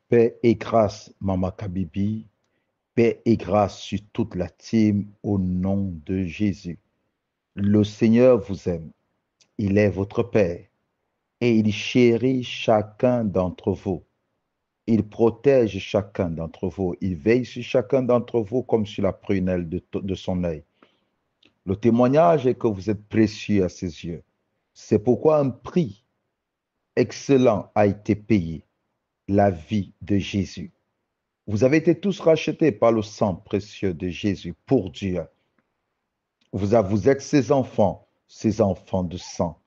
Paix et grâce, Mama Kabibi. Paix et grâce sur toute la team au nom de Jésus. Le Seigneur vous aime. Il est votre Père et il chérit chacun d'entre vous. Il protège chacun d'entre vous. Il veille sur chacun d'entre vous comme sur la prunelle de son œil. Le témoignage est que vous êtes précieux à ses yeux. C'est pourquoi un prix excellent a été payé, la vie de Jésus. Vous avez été tous rachetés par le sang précieux de Jésus pour Dieu. Vous êtes ses enfants de sang.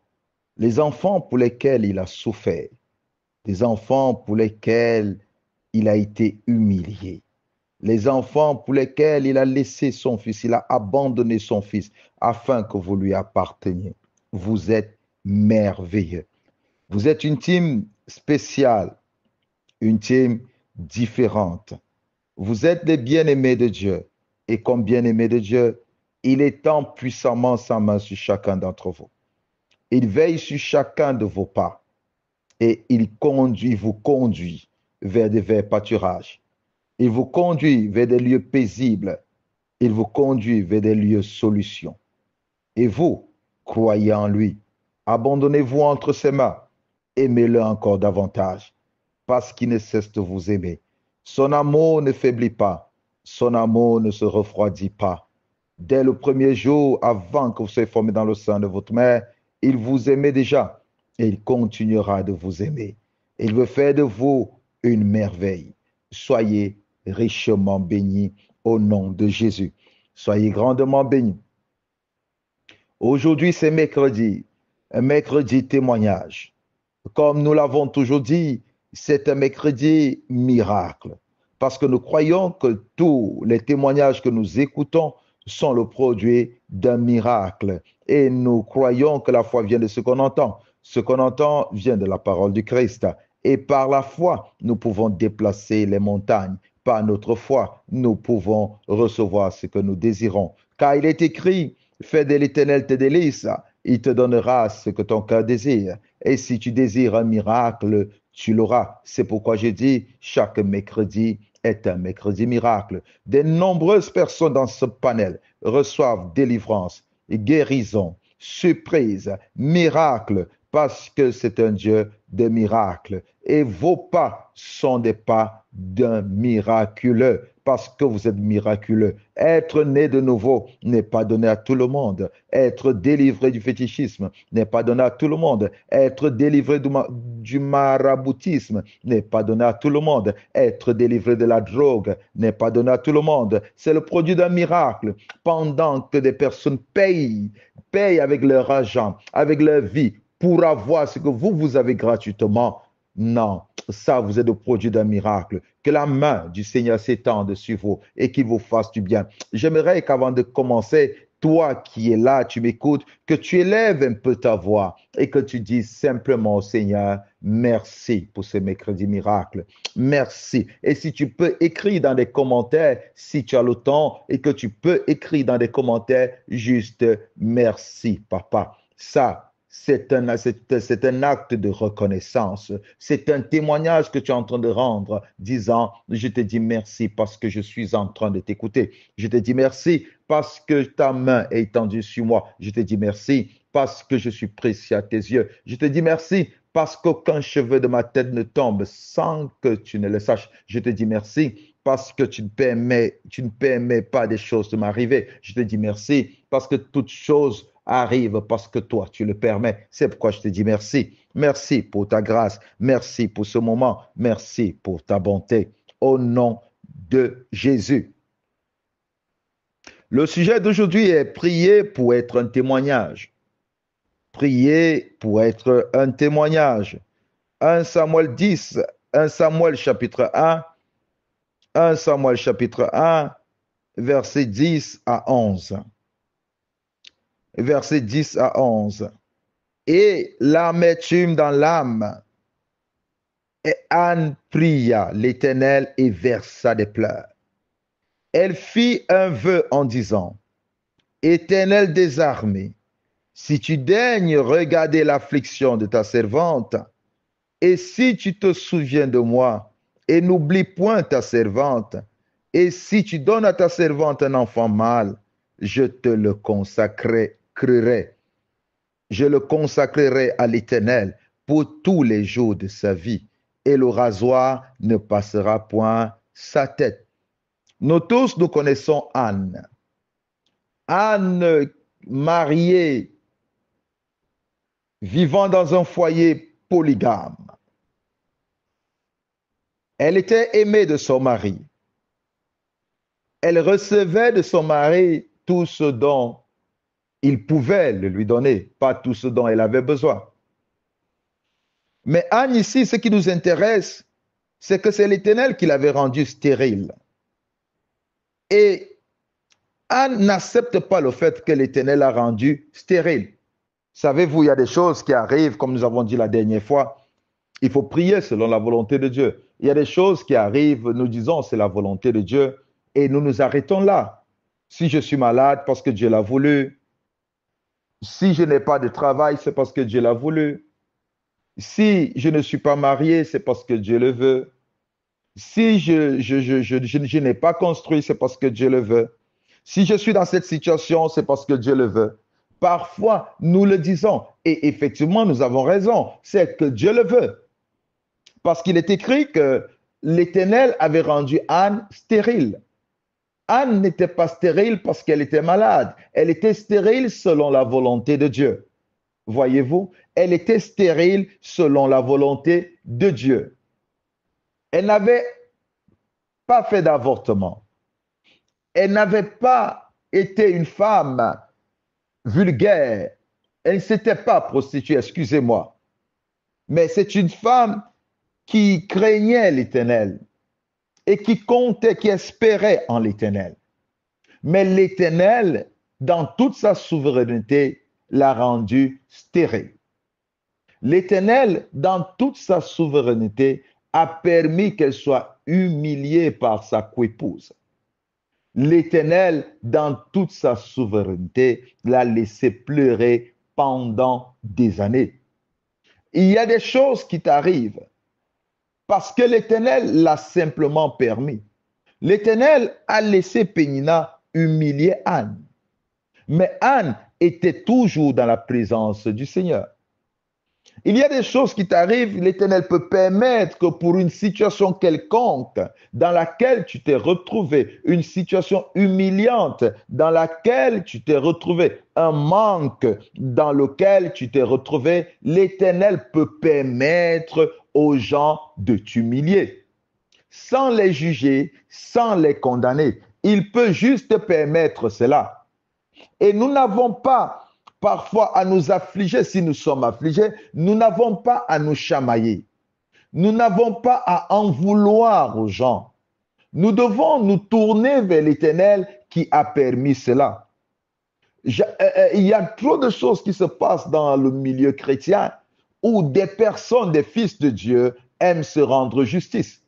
Les enfants pour lesquels il a souffert, des enfants pour lesquels il a été humilié, les enfants pour lesquels il a laissé son fils, il a abandonné son fils afin que vous lui apparteniez. Vous êtes merveilleux. Vous êtes une team spéciale, une team différente. Vous êtes des bien-aimés de Dieu. Et comme bien-aimés de Dieu, il étend puissamment sa main sur chacun d'entre vous. Il veille sur chacun de vos pas et vous conduit vers des verts pâturages. Il vous conduit vers des lieux paisibles. Il vous conduit vers des lieux solutions. Et vous, croyez en lui. Abandonnez-vous entre ses mains. Aimez-le encore davantage parce qu'il ne cesse de vous aimer. Son amour ne faiblit pas. Son amour ne se refroidit pas. Dès le premier jour, avant que vous soyez formé dans le sein de votre mère, il vous aimait déjà et il continuera de vous aimer. Il veut faire de vous une merveille. Soyez richement bénis au nom de Jésus. Soyez grandement bénis. Aujourd'hui, c'est mercredi, un mercredi témoignage. Comme nous l'avons toujours dit, c'est un mercredi miracle. Parce que nous croyons que tous les témoignages que nous écoutons sont le produit d'un miracle. Et nous croyons que la foi vient de ce qu'on entend. Ce qu'on entend vient de la parole du Christ. Et par la foi, nous pouvons déplacer les montagnes. Par notre foi, nous pouvons recevoir ce que nous désirons. Car il est écrit, fais de l'Éternel tes délices, il te donnera ce que ton cœur désire. Et si tu désires un miracle, tu l'auras. C'est pourquoi j'ai dit, chaque mercredi est un mercredi miracle. De nombreuses personnes dans ce panel reçoivent délivrance, guérison, surprise, miracle, parce que c'est un Dieu de miracles. Et vos pas sont des pas d'un miraculeux, parce que vous êtes miraculeux. Être né de nouveau n'est pas donné à tout le monde. Être délivré du fétichisme n'est pas donné à tout le monde. Être délivré du maraboutisme n'est pas donné à tout le monde. Être délivré de la drogue n'est pas donné à tout le monde. C'est le produit d'un miracle. Pendant que des personnes payent avec leur argent, avec leur vie, pour avoir ce que vous avez gratuitement. Non, ça, vous êtes le produit d'un miracle. Que la main du Seigneur s'étende sur vous et qu'il vous fasse du bien. J'aimerais qu'avant de commencer, toi qui es là, tu m'écoutes, que tu élèves un peu ta voix et que tu dises simplement au Seigneur, merci pour ce mercredi miracle. Merci. Et si tu peux écrire dans des commentaires, si tu as le temps, et que tu peux écrire dans des commentaires, juste merci, papa. Ça, c'est un acte de reconnaissance. C'est un témoignage que tu es en train de rendre, disant, je te dis merci parce que je suis en train de t'écouter. Je te dis merci parce que ta main est étendue sur moi. Je te dis merci parce que je suis précieux à tes yeux. Je te dis merci parce qu'aucun cheveu de ma tête ne tombe sans que tu ne le saches. Je te dis merci parce que tu ne permets pas des choses de m'arriver. Je te dis merci parce que toute chose arrive parce que toi, tu le permets. C'est pourquoi je te dis merci. Merci pour ta grâce. Merci pour ce moment. Merci pour ta bonté. Au nom de Jésus. Le sujet d'aujourd'hui est prier pour être un témoignage. Prier pour être un témoignage. 1 Samuel 10, 1 Samuel chapitre 1, 1 Samuel chapitre 1, verset 10 à 11. Verset 10 à 11. Et l'amertume dans l'âme. Et Anne pria l'Éternel et versa des pleurs. Elle fit un vœu en disant, Éternel des armées, si tu daignes regarder l'affliction de ta servante, et si tu te souviens de moi, et n'oublie point ta servante. Et si tu donnes à ta servante un enfant mâle, je te le consacrerai. Je le consacrerai à l'Éternel pour tous les jours de sa vie, et le rasoir ne passera point sa tête. Nous tous, nous connaissons Anne. Anne, mariée, vivant dans un foyer polygame. Elle était aimée de son mari. Elle recevait de son mari tout ce dont il pouvait le lui donner, pas tout ce dont elle avait besoin. Mais Anne, ici, ce qui nous intéresse, c'est que c'est l'Éternel qui l'avait rendue stérile. Et Anne n'accepte pas le fait que l'Éternel l'a rendue stérile. Savez-vous, il y a des choses qui arrivent, comme nous avons dit la dernière fois, il faut prier selon la volonté de Dieu. Il y a des choses qui arrivent, nous disons c'est la volonté de Dieu, et nous nous arrêtons là. Si je suis malade, parce que Dieu l'a voulu. Si je n'ai pas de travail, c'est parce que Dieu l'a voulu. Si je ne suis pas marié, c'est parce que Dieu le veut. Si je n'ai pas construit, c'est parce que Dieu le veut. Si je suis dans cette situation, c'est parce que Dieu le veut. Parfois, nous le disons, et effectivement, nous avons raison, c'est que Dieu le veut. Parce qu'il est écrit que l'Éternel avait rendu Anne stérile. Anne n'était pas stérile parce qu'elle était malade. Elle était stérile selon la volonté de Dieu. Voyez-vous, elle était stérile selon la volonté de Dieu. Elle n'avait pas fait d'avortement. Elle n'avait pas été une femme vulgaire. Elle ne s'était pas prostituée, excusez-moi. Mais c'est une femme qui craignait l'Éternel et qui comptait, qui espérait en l'Éternel. Mais l'Éternel, dans toute sa souveraineté, l'a rendue stérile. L'Éternel, dans toute sa souveraineté, a permis qu'elle soit humiliée par sa coépouse. L'Éternel, dans toute sa souveraineté, l'a laissé pleurer pendant des années. Il y a des choses qui t'arrivent parce que l'Éternel l'a simplement permis. L'Éternel a laissé Pénina humilier Anne. Mais Anne était toujours dans la présence du Seigneur. Il y a des choses qui t'arrivent, l'Éternel peut permettre que pour une situation quelconque dans laquelle tu t'es retrouvé, une situation humiliante dans laquelle tu t'es retrouvé, un manque dans lequel tu t'es retrouvé, l'Éternel peut permettre aux gens de t'humilier. Sans les juger, sans les condamner. Il peut juste permettre cela. Et nous n'avons pas parfois à nous affliger si nous sommes affligés. Nous n'avons pas à nous chamailler. Nous n'avons pas à en vouloir aux gens. Nous devons nous tourner vers l'Éternel qui a permis cela. Il y a trop de choses qui se passent dans le milieu chrétien où des personnes, des fils de Dieu, aiment se rendre justice.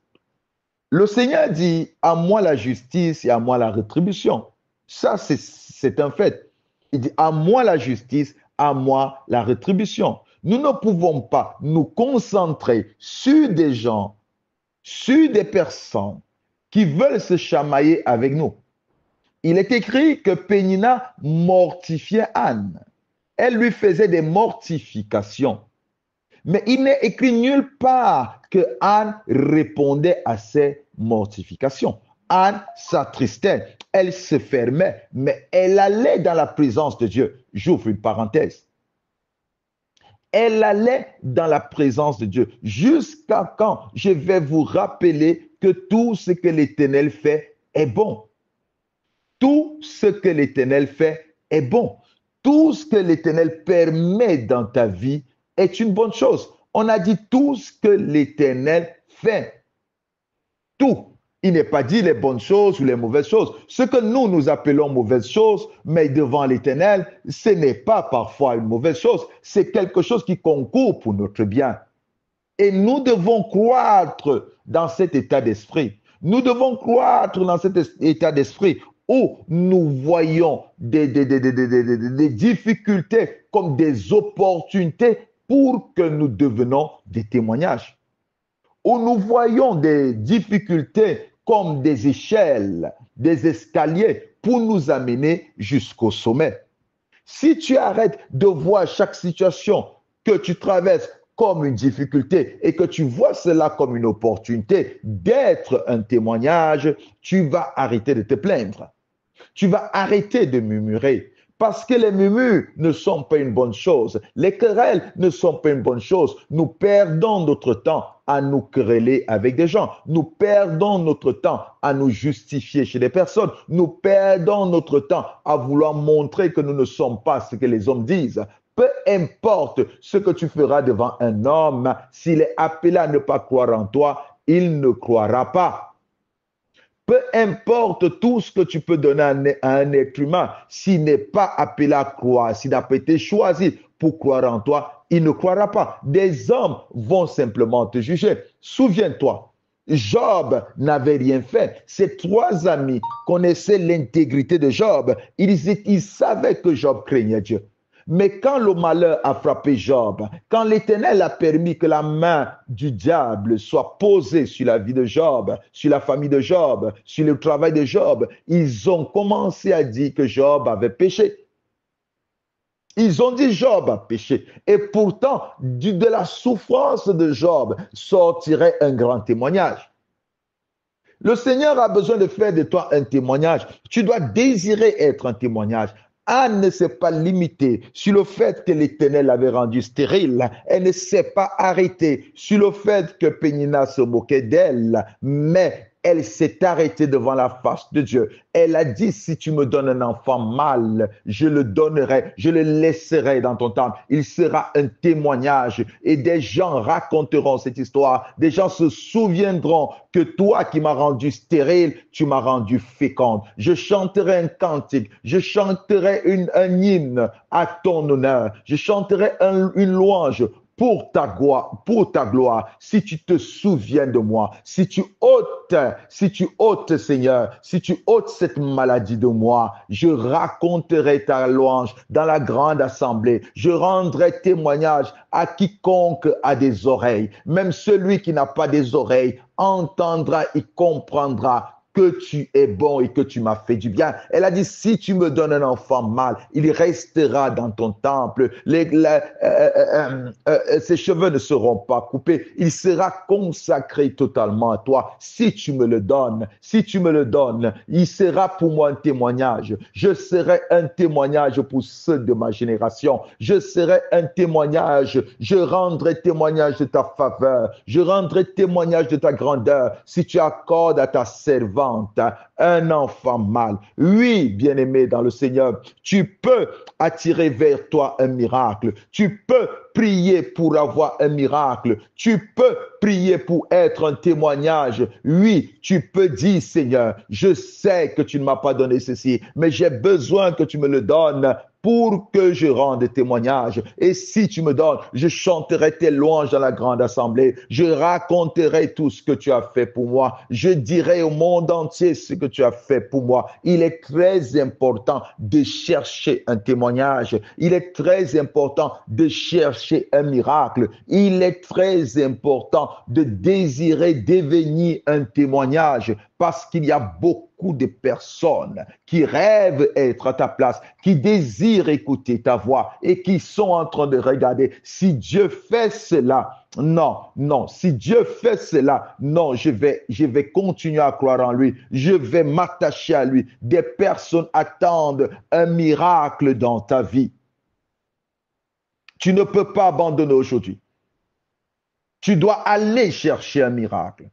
Le Seigneur dit, à moi la justice et à moi la rétribution. Ça, c'est un fait. Il dit, à moi la justice, à moi la rétribution. Nous ne pouvons pas nous concentrer sur des gens, sur des personnes qui veulent se chamailler avec nous. Il est écrit que Pénina mortifiait Anne. Elle lui faisait des mortifications. Mais il n'est écrit nulle part que Anne répondait à ces mortifications. Anne s'attristait, elle se fermait, mais elle allait dans la présence de Dieu. J'ouvre une parenthèse. Elle allait dans la présence de Dieu. Jusqu'à quand je vais vous rappeler que tout ce que l'Éternel fait est bon. Tout ce que l'Éternel fait est bon. Tout ce que l'Éternel permet dans ta vie est une bonne chose. On a dit tout ce que l'Éternel fait. Tout. Il n'est pas dit les bonnes choses ou les mauvaises choses. Ce que nous appelons mauvaises choses, mais devant l'Éternel, ce n'est pas parfois une mauvaise chose. C'est quelque chose qui concourt pour notre bien. Et nous devons croître dans cet état d'esprit. Nous devons croître dans cet état d'esprit où nous voyons des difficultés comme des opportunités pour que nous devenions des témoignages. où nous voyons des difficultés comme des échelles, des escaliers pour nous amener jusqu'au sommet. Si tu arrêtes de voir chaque situation que tu traverses comme une difficulté et que tu vois cela comme une opportunité d'être un témoignage, tu vas arrêter de te plaindre. Tu vas arrêter de murmurer. Parce que les murmures ne sont pas une bonne chose. Les querelles ne sont pas une bonne chose. Nous perdons notre temps à nous quereller avec des gens. Nous perdons notre temps à nous justifier chez des personnes. Nous perdons notre temps à vouloir montrer que nous ne sommes pas ce que les hommes disent. Peu importe ce que tu feras devant un homme, s'il est appelé à ne pas croire en toi, il ne croira pas. Peu importe tout ce que tu peux donner à un être humain, s'il n'est pas appelé à croire, s'il n'a pas été choisi pour croire en toi, il ne croira pas. Des hommes vont simplement te juger. Souviens-toi, Job n'avait rien fait. Ses trois amis connaissaient l'intégrité de Job. Ils savaient que Job craignait Dieu. Mais quand le malheur a frappé Job, quand l'Éternel a permis que la main du diable soit posée sur la vie de Job, sur la famille de Job, sur le travail de Job, ils ont commencé à dire que Job avait péché. Ils ont dit Job a péché. Et pourtant, de la souffrance de Job sortirait un grand témoignage. Le Seigneur a besoin de faire de toi un témoignage. Tu dois désirer être un témoignage. Anne ne s'est pas limitée sur le fait que l'Éternel l'avait rendue stérile. Elle ne s'est pas arrêtée sur le fait que Pénina se moquait d'elle, mais elle s'est arrêtée devant la face de Dieu. Elle a dit, si tu me donnes un enfant mâle, je le donnerai, je le laisserai dans ton temple. Il sera un témoignage et des gens raconteront cette histoire. Des gens se souviendront que toi qui m'as rendu stérile, tu m'as rendu féconde. Je chanterai un cantique, je chanterai un hymne à ton honneur. Je chanterai une louange pour ta gloire, si tu te souviens de moi, si tu ôtes, Seigneur, si tu ôtes cette maladie de moi, je raconterai ta louange dans la grande assemblée. Je rendrai témoignage à quiconque a des oreilles. Même celui qui n'a pas des oreilles entendra et comprendra que tu es bon et que tu m'as fait du bien. Elle a dit, si tu me donnes un enfant mâle, il restera dans ton temple. Ses cheveux ne seront pas coupés. Il sera consacré totalement à toi. Si tu me le donnes, il sera pour moi un témoignage. Je serai un témoignage pour ceux de ma génération. Je serai un témoignage. Je rendrai témoignage de ta faveur. Je rendrai témoignage de ta grandeur. Si tu accordes à ta servante un enfant mâle. Oui, bien-aimé dans le Seigneur, tu peux attirer vers toi un miracle. Tu peux prier pour avoir un miracle. Tu peux prier pour être un témoignage. Oui, tu peux dire, Seigneur, je sais que tu ne m'as pas donné ceci, mais j'ai besoin que tu me le donnes pour que je rende témoignage. Et si tu me donnes, je chanterai tes louanges dans la grande assemblée. Je raconterai tout ce que tu as fait pour moi. Je dirai au monde entier ce que tu as fait pour moi. Il est très important de chercher un témoignage. Il est très important de chercher un miracle. Il est très important de désirer devenir un témoignage parce qu'il y a beaucoup de personnes qui rêvent être à ta place, qui désirent écouter ta voix et qui sont en train de regarder. Si Dieu fait cela, non. Si Dieu fait cela, non, je vais continuer à croire en lui. Je vais m'attacher à lui. Des personnes attendent un miracle dans ta vie. Tu ne peux pas abandonner aujourd'hui. Tu dois aller chercher un miracle.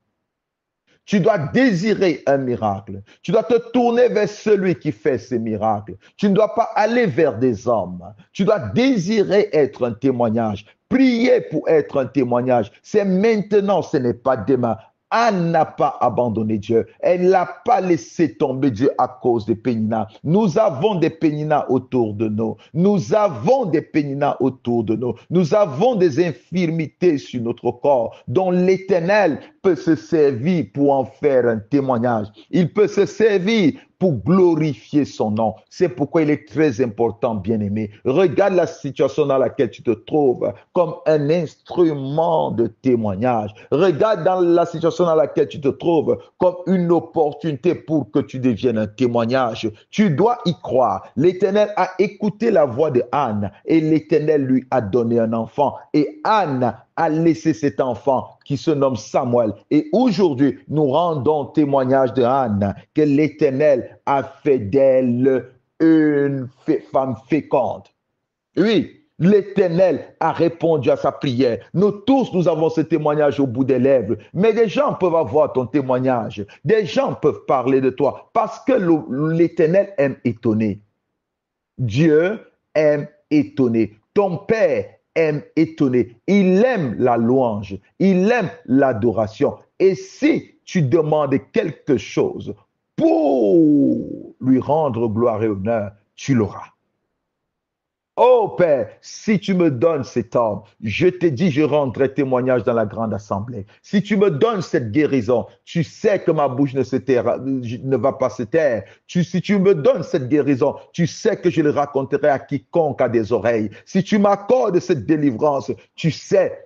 Tu dois désirer un miracle. Tu dois te tourner vers celui qui fait ces miracles. Tu ne dois pas aller vers des hommes. Tu dois désirer être un témoignage. Prier pour être un témoignage. C'est maintenant, ce n'est pas demain. Anne n'a pas abandonné Dieu. Elle n'a pas laissé tomber Dieu à cause de Pénina. Nous avons des Péninas autour de nous. Nous avons des Péninas autour de nous. Nous avons des infirmités sur notre corps dont l'Éternel peut peut se servir pour en faire un témoignage. Il peut se servir pour glorifier son nom. C'est pourquoi il est très important, bien-aimé. Regarde la situation dans laquelle tu te trouves comme un instrument de témoignage. Regarde dans la situation dans laquelle tu te trouves comme une opportunité pour que tu deviennes un témoignage. Tu dois y croire. L'Éternel a écouté la voix de Anne et l'Éternel lui a donné un enfant. Et Anne a laissé cet enfant qui se nomme Samuel. Et aujourd'hui, nous rendons témoignage de Anne que l'Éternel a fait d'elle une femme féconde. Oui, l'Éternel a répondu à sa prière. Nous tous, nous avons ce témoignage au bout des lèvres. Mais des gens peuvent avoir ton témoignage. Des gens peuvent parler de toi parce que l'Éternel aime étonner. Dieu aime étonner. Ton Père aime étonner. Il aime la louange. Il aime l'adoration. Et si tu demandes quelque chose pour lui rendre gloire et honneur, tu l'auras. Oh Père, si tu me donnes cet homme, je te dis, je rendrai témoignage dans la grande assemblée. Si tu me donnes cette guérison, tu sais que ma bouche ne va pas se taire. Si tu me donnes cette guérison, tu sais que je le raconterai à quiconque a des oreilles. Si tu m'accordes cette délivrance, tu sais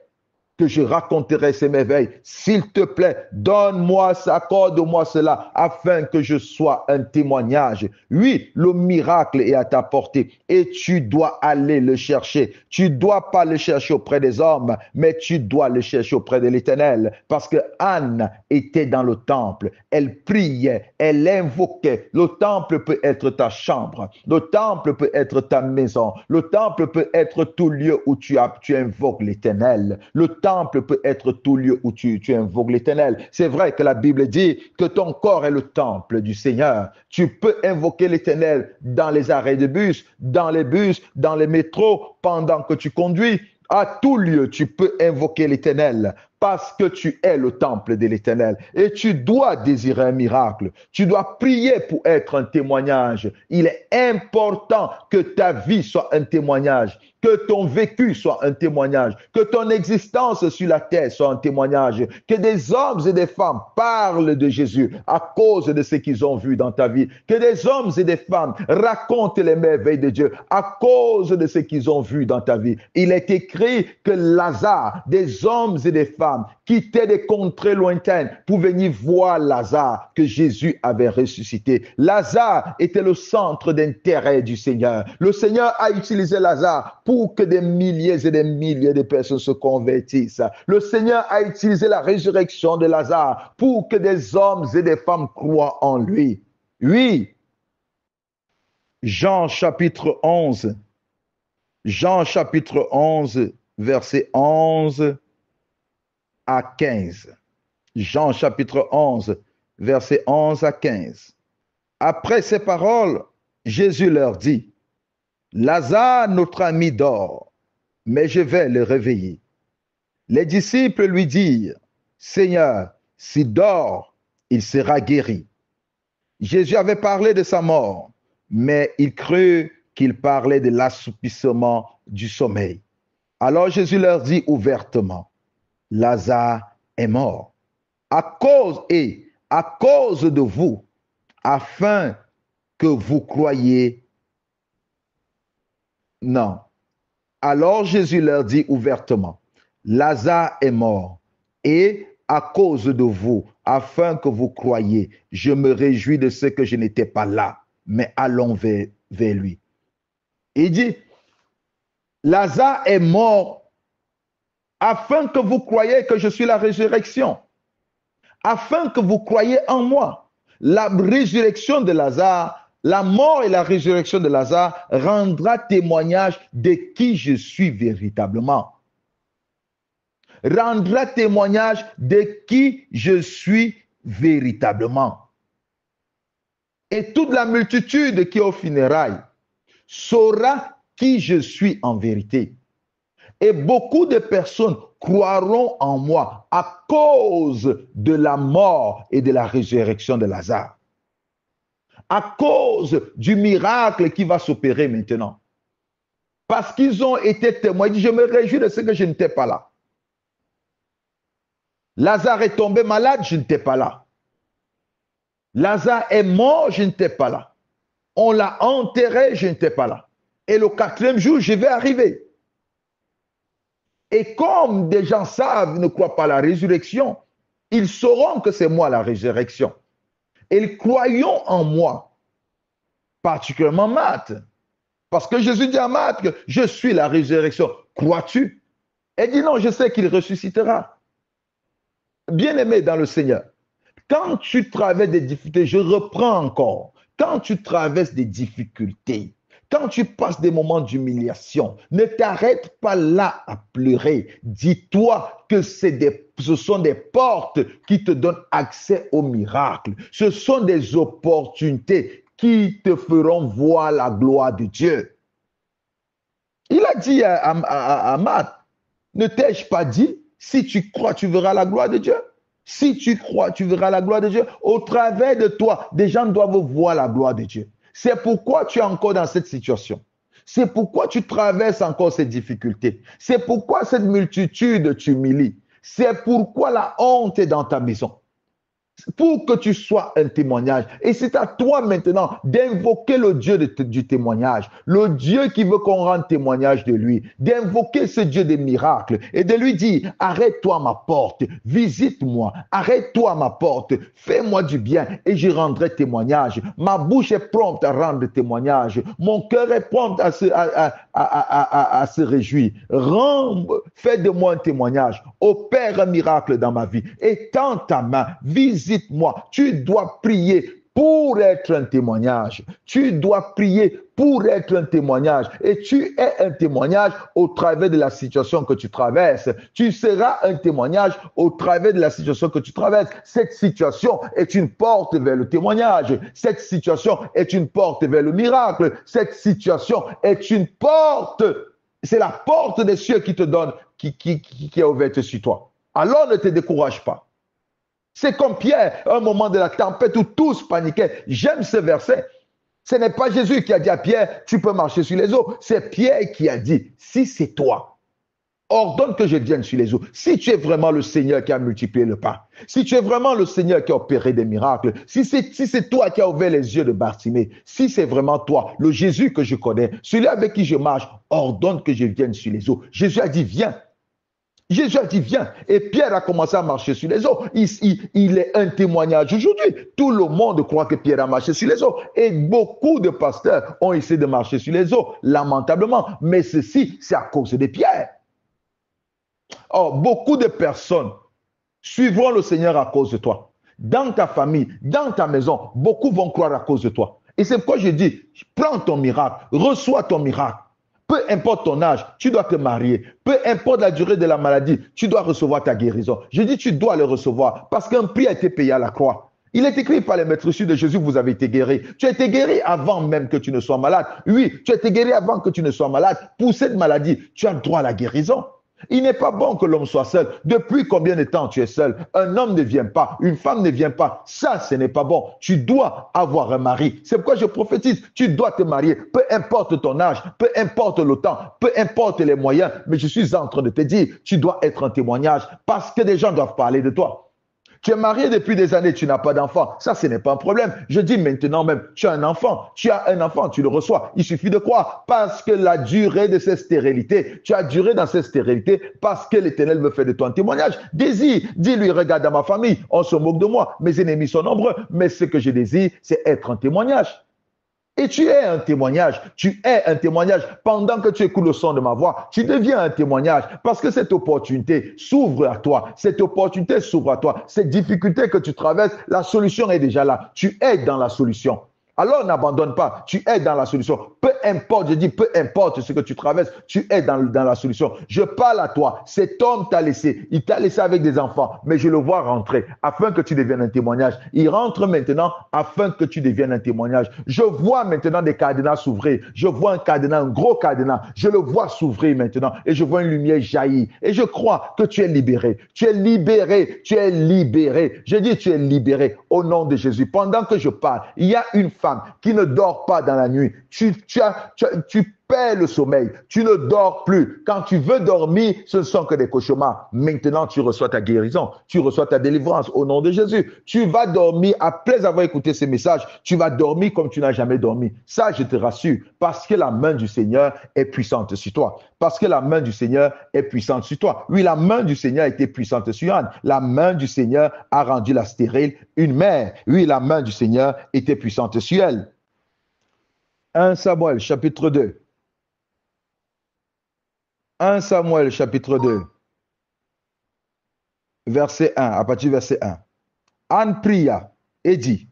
que je raconterai ces merveilles. S'il te plaît, donne-moi, accorde-moi cela, afin que je sois un témoignage. Oui, le miracle est à ta portée et tu dois aller le chercher. Tu ne dois pas le chercher auprès des hommes, mais tu dois le chercher auprès de l'Éternel. Parce que Anne était dans le temple. Elle priait, elle invoquait. Le temple peut être ta chambre. Le temple peut être ta maison. Le temple peut être tout lieu où tu invoques l'Éternel. Le temple peut être tout lieu où tu invoques l'Éternel. C'est vrai que la Bible dit que ton corps est le temple du Seigneur. Tu peux invoquer l'Éternel dans les arrêts de bus, dans les métros, pendant que tu conduis. À tout lieu, tu peux invoquer l'Éternel parce que tu es le temple de l'Éternel. Et tu dois désirer un miracle. Tu dois prier pour être un témoignage. Il est important que ta vie soit un témoignage, que ton vécu soit un témoignage, que ton existence sur la terre soit un témoignage, que des hommes et des femmes parlent de Jésus à cause de ce qu'ils ont vu dans ta vie, que des hommes et des femmes racontent les merveilles de Dieu à cause de ce qu'ils ont vu dans ta vie. Il est écrit que Lazare, des hommes et des femmes quittaient des contrées lointaines pour venir voir Lazare que Jésus avait ressuscité. Lazare était le centre d'intérêt du Seigneur. Le Seigneur a utilisé Lazare pour que des milliers et des milliers de personnes se convertissent. Le Seigneur a utilisé la résurrection de Lazare pour que des hommes et des femmes croient en lui. Oui. Jean chapitre 11. Jean chapitre 11, verset 11 à 15. Jean chapitre 11, verset 11 à 15. Après ces paroles, Jésus leur dit, Lazare, notre ami, dort, mais je vais le réveiller. Les disciples lui dirent, Seigneur, s'il dort, il sera guéri. Jésus avait parlé de sa mort, mais il crut qu'il parlait de l'assoupissement du sommeil. Alors Jésus leur dit ouvertement, Lazare est mort, à cause de vous, afin que vous croyiez. Non. Alors Jésus leur dit ouvertement, Lazare est mort, et à cause de vous, afin que vous croyiez, je me réjouis de ce que je n'étais pas là, mais allons vers lui. Il dit, Lazare est mort afin que vous croyiez que je suis la résurrection, afin que vous croyiez en moi. La résurrection de Lazare, la mort et la résurrection de Lazare rendra témoignage de qui je suis véritablement. Rendra témoignage de qui je suis véritablement. Et toute la multitude qui est aux funérailles saura qui je suis en vérité. Et beaucoup de personnes croiront en moi à cause de la mort et de la résurrection de Lazare. À cause du miracle qui va s'opérer maintenant. Parce qu'ils ont été témoins. Je me réjouis de ce que je n'étais pas là. Lazare est tombé malade, je n'étais pas là. Lazare est mort, je n'étais pas là. On l'a enterré, je n'étais pas là. Et le 4e jour, je vais arriver. Et comme des gens savent, ne croient pas à la résurrection, ils sauront que c'est moi la résurrection. Et croyons en moi, particulièrement Marthe. Parce que Jésus dit à Marthe que je suis la résurrection. Crois-tu? Elle dit non, je sais qu'il ressuscitera. Bien-aimé dans le Seigneur, quand tu traverses des difficultés, je reprends encore, quand tu traverses des difficultés, quand tu passes des moments d'humiliation, ne t'arrête pas là à pleurer. Dis-toi que ce sont des portes qui te donnent accès au miracle. Ce sont des opportunités qui te feront voir la gloire de Dieu. Il a dit à Marthe, ne t'ai-je pas dit, si tu crois, tu verras la gloire de Dieu? Si tu crois, tu verras la gloire de Dieu. Au travers de toi, des gens doivent voir la gloire de Dieu. C'est pourquoi tu es encore dans cette situation. C'est pourquoi tu traverses encore ces difficultés. C'est pourquoi cette multitude t'humilie. C'est pourquoi la honte est dans ta maison. Pour que tu sois un témoignage. Et c'est à toi maintenant d'invoquer le Dieu du témoignage, le Dieu qui veut qu'on rende témoignage de lui, d'invoquer ce Dieu des miracles et de lui dire, arrête-toi à ma porte, visite-moi, arrête-toi à ma porte, fais-moi du bien et je rendrai témoignage. Ma bouche est prompte à rendre témoignage, mon cœur est prompt à se réjouir. Fais de moi un témoignage, opère un miracle dans ma vie, étends ta main, visite-moi. Tu dois prier pour être un témoignage. Tu dois prier pour être un témoignage. Et tu es un témoignage au travers de la situation que tu traverses. Tu seras un témoignage au travers de la situation que tu traverses. Cette situation est une porte vers le témoignage. Cette situation est une porte vers le miracle. Cette situation est une porte. C'est la porte des cieux qui te donne, qui est ouverte sur toi. Alors ne te décourage pas. C'est comme Pierre, un moment de la tempête où tous paniquaient. J'aime ce verset. Ce n'est pas Jésus qui a dit à Pierre, tu peux marcher sur les eaux. C'est Pierre qui a dit, si c'est toi, ordonne que je vienne sur les eaux. Si tu es vraiment le Seigneur qui a multiplié le pain, si tu es vraiment le Seigneur qui a opéré des miracles, si c'est toi qui as ouvert les yeux de Bartimée, si c'est vraiment toi, le Jésus que je connais, celui avec qui je marche, ordonne que je vienne sur les eaux. Jésus a dit, viens. Jésus a dit, viens. Et Pierre a commencé à marcher sur les eaux. Il est un témoignage aujourd'hui. Tout le monde croit que Pierre a marché sur les eaux. Et beaucoup de pasteurs ont essayé de marcher sur les eaux, lamentablement. Mais ceci, c'est à cause de Pierre. Or, beaucoup de personnes suivront le Seigneur à cause de toi. Dans ta famille, dans ta maison, beaucoup vont croire à cause de toi. Et c'est pourquoi je dis, prends ton miracle, reçois ton miracle. Peu importe ton âge, tu dois te marier. Peu importe la durée de la maladie, tu dois recevoir ta guérison. Je dis, tu dois le recevoir parce qu'un prix a été payé à la croix. Il est écrit par les maîtres de Jésus, vous avez été guéri. Tu as été guéri avant même que tu ne sois malade. Oui, tu as été guéri avant que tu ne sois malade. Pour cette maladie, tu as le droit à la guérison. Il n'est pas bon que l'homme soit seul. Depuis combien de temps tu es seul? Un homme ne vient pas, une femme ne vient pas. Ça, ce n'est pas bon. Tu dois avoir un mari. C'est pourquoi je prophétise. Tu dois te marier. Peu importe ton âge, peu importe le temps, peu importe les moyens. Mais je suis en train de te dire, tu dois être un témoignage parce que des gens doivent parler de toi. Tu es marié depuis des années, tu n'as pas d'enfant. Ça, ce n'est pas un problème. Je dis maintenant même, tu as un enfant. Tu as un enfant, tu le reçois. Il suffit de croire. Parce que la durée de cette stérilité, tu as duré dans cette stérilité parce que l'Éternel veut faire de toi un témoignage. Désire, dis-lui, regarde dans ma famille, on se moque de moi. Mes ennemis sont nombreux. Mais ce que je désire, c'est être un témoignage. Et tu es un témoignage, tu es un témoignage. Pendant que tu écoutes le son de ma voix, tu deviens un témoignage parce que cette opportunité s'ouvre à toi. Cette opportunité s'ouvre à toi. Cette difficulté que tu traverses, la solution est déjà là. Tu es dans la solution. Alors n'abandonne pas, tu es dans la solution. Peu importe, je dis peu importe ce que tu traverses, tu es dans la solution. Je parle à toi, cet homme t'a laissé, il t'a laissé avec des enfants, mais je le vois rentrer afin que tu deviennes un témoignage. Il rentre maintenant afin que tu deviennes un témoignage. Je vois maintenant des cadenas s'ouvrir, je vois un cadenas, un gros cadenas, je le vois s'ouvrir maintenant et je vois une lumière jaillir et je crois que tu es libéré, tu es libéré, tu es libéré. Je dis tu es libéré au nom de Jésus. Pendant que je parle, il y a une femme qui ne dort pas dans la nuit. Tu perds le sommeil. Tu ne dors plus. Quand tu veux dormir, ce ne sont que des cauchemars. Maintenant, tu reçois ta guérison. Tu reçois ta délivrance au nom de Jésus. Tu vas dormir, après avoir écouté ces messages, tu vas dormir comme tu n'as jamais dormi. Ça, je te rassure, parce que la main du Seigneur est puissante sur toi. Parce que la main du Seigneur est puissante sur toi. Oui, la main du Seigneur était puissante sur Anne. La main du Seigneur a rendu la stérile une mère. Oui, la main du Seigneur était puissante sur elle. 1 Samuel, chapitre 2. 1 Samuel, chapitre 2, verset 1, à partir du verset 1. Anne pria et dit,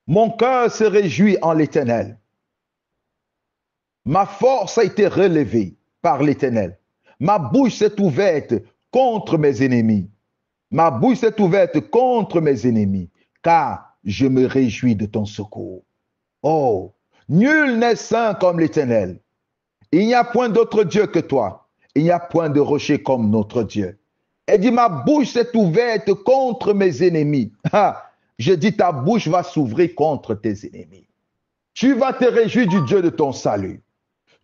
mon cœur se réjouit en l'Éternel. Ma force a été relevée par l'Éternel. Ma bouche s'est ouverte contre mes ennemis. Ma bouche s'est ouverte contre mes ennemis, car je me réjouis de ton secours. Oh, nul n'est saint comme l'Éternel. Il n'y a point d'autre Dieu que toi. Il n'y a point de rocher comme notre Dieu. Elle dit, ma bouche s'est ouverte contre mes ennemis. Je dis, ta bouche va s'ouvrir contre tes ennemis. Tu vas te réjouir du Dieu de ton salut.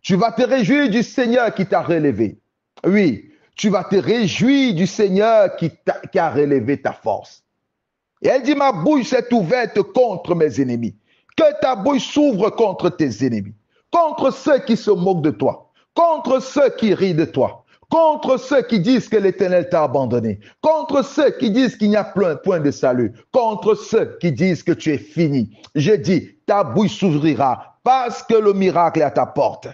Tu vas te réjouir du Seigneur qui t'a relevé. Oui, tu vas te réjouir du Seigneur qui a relevé ta force. Et elle dit, ma bouche s'est ouverte contre mes ennemis. Que ta bouche s'ouvre contre tes ennemis. Contre ceux qui se moquent de toi, contre ceux qui rient de toi, contre ceux qui disent que l'Éternel t'a abandonné, contre ceux qui disent qu'il n'y a plus un point de salut, contre ceux qui disent que tu es fini. Je dis, ta bouche s'ouvrira parce que le miracle est à ta porte.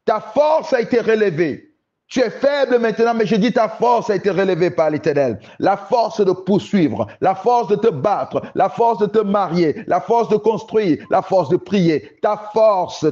Ta force a été relevée. Tu es faible maintenant, mais je dis ta force a été relevée par l'Éternel. La force de poursuivre, la force de te battre, la force de te marier, la force de construire, la force de prier. Ta force,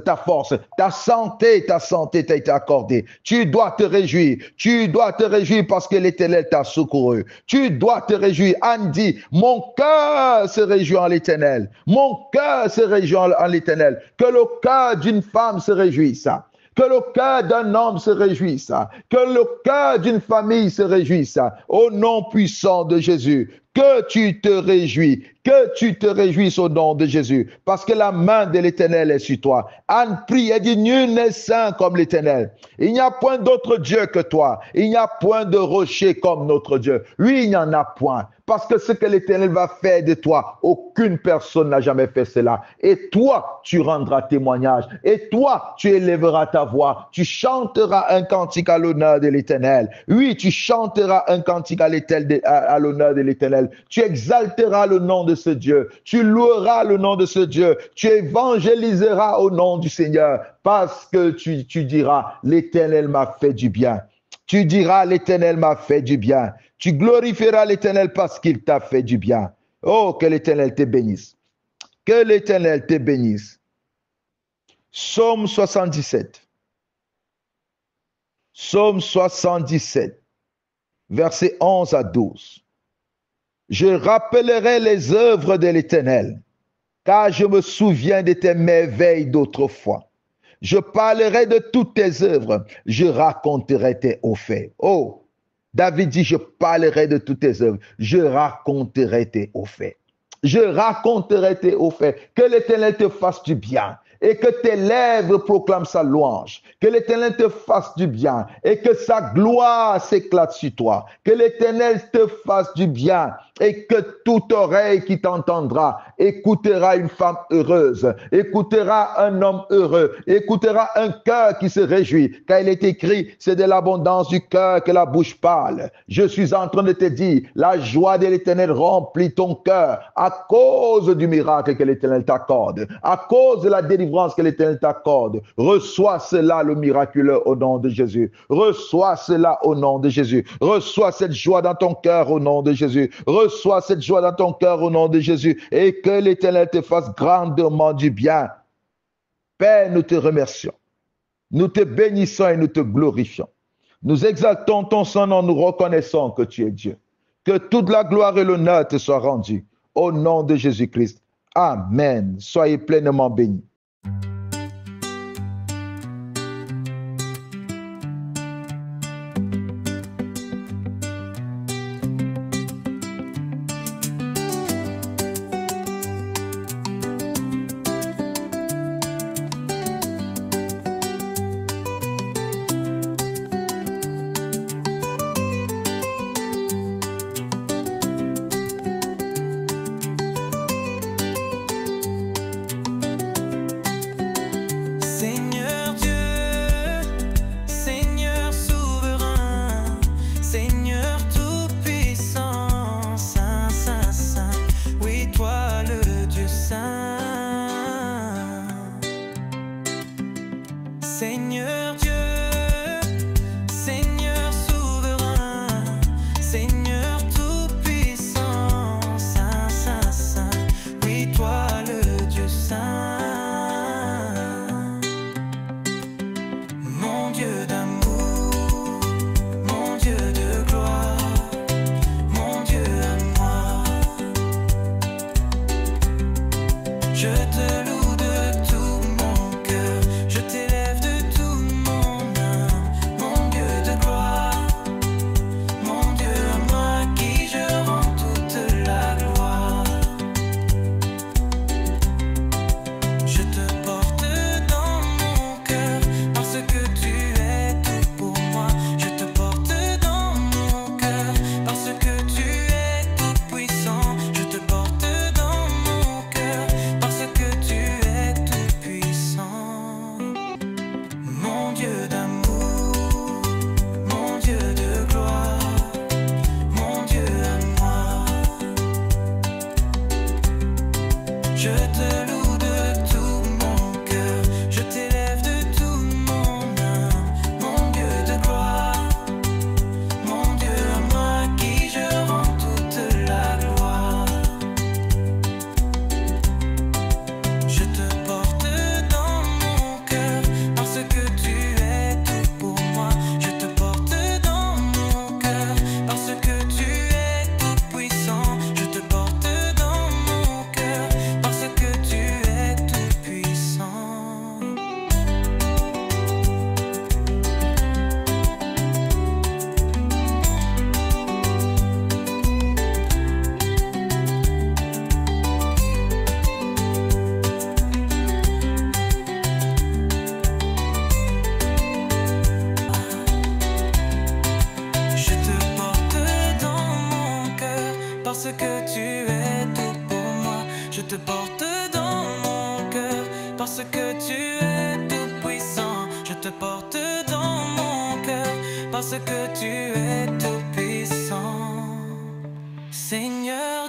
ta santé t'a été accordée. Tu dois te réjouir. Tu dois te réjouir parce que l'Éternel t'a secouru. Tu dois te réjouir. Anne dit, mon cœur se réjouit en l'Éternel. Mon cœur se réjouit en l'Éternel. Que le cœur d'une femme se réjouisse. Que le cœur d'un homme se réjouisse, que le cœur d'une famille se réjouisse, au nom puissant de Jésus. Que tu te réjouisses au nom de Jésus, parce que la main de l'Éternel est sur toi. Anne prie et dit, nul n'est saint comme l'Éternel. Il n'y a point d'autre Dieu que toi. Il n'y a point de rocher comme notre Dieu. Oui, il n'y en a point. Parce que ce que l'Éternel va faire de toi, aucune personne n'a jamais fait cela. Et toi, tu rendras témoignage. Et toi, tu élèveras ta voix. Tu chanteras un cantique à l'honneur de l'Éternel. Oui, tu chanteras un cantique à l'honneur de l'Éternel. Tu exalteras le nom de ce Dieu. Tu loueras le nom de ce Dieu. Tu évangéliseras au nom du Seigneur. Parce que tu diras, l'Éternel m'a fait du bien. Tu diras, l'Éternel m'a fait du bien. Tu glorifieras l'Éternel parce qu'il t'a fait du bien. Oh, que l'Éternel te bénisse. Que l'Éternel te bénisse. Psaume 77. Psaume 77, versets 11 à 12. Je rappellerai les œuvres de l'Éternel, car je me souviens de tes merveilles d'autrefois. Je parlerai de toutes tes œuvres, je raconterai tes hauts faits. Oh, David dit, je parlerai de toutes tes œuvres, je raconterai tes hauts faits. Je raconterai tes hauts faits. Que l'Éternel te fasse du bien et que tes lèvres proclament sa louange. Que l'Éternel te fasse du bien et que sa gloire s'éclate sur toi. Que l'Éternel te fasse du bien et que toute oreille qui t'entendra écoutera une femme heureuse, écoutera un homme heureux, écoutera un cœur qui se réjouit. Car il est écrit, c'est de l'abondance du cœur que la bouche parle. Je suis en train de te dire, la joie de l'Éternel remplit ton cœur à cause du miracle que l'Éternel t'accorde, à cause de la délivrance que l'Éternel t'accorde. Reçois cela, le miraculeux, au nom de Jésus. Reçois cela au nom de Jésus. Reçois cette joie dans ton cœur au nom de Jésus. Reçois cette joie dans ton cœur au nom de Jésus et que l'Éternel te fasse grandement du bien. Père, nous te remercions. Nous te bénissons et nous te glorifions. Nous exaltons ton Saint-Nom, nous reconnaissons que tu es Dieu. Que toute la gloire et l'honneur te soient rendus. Au nom de Jésus-Christ. Amen. Soyez pleinement bénis. que tu es tout pour moi. Je te porte dans mon cœur parce que tu es tout puissant. Je te porte dans mon cœur parce que tu es tout puissant. Seigneur,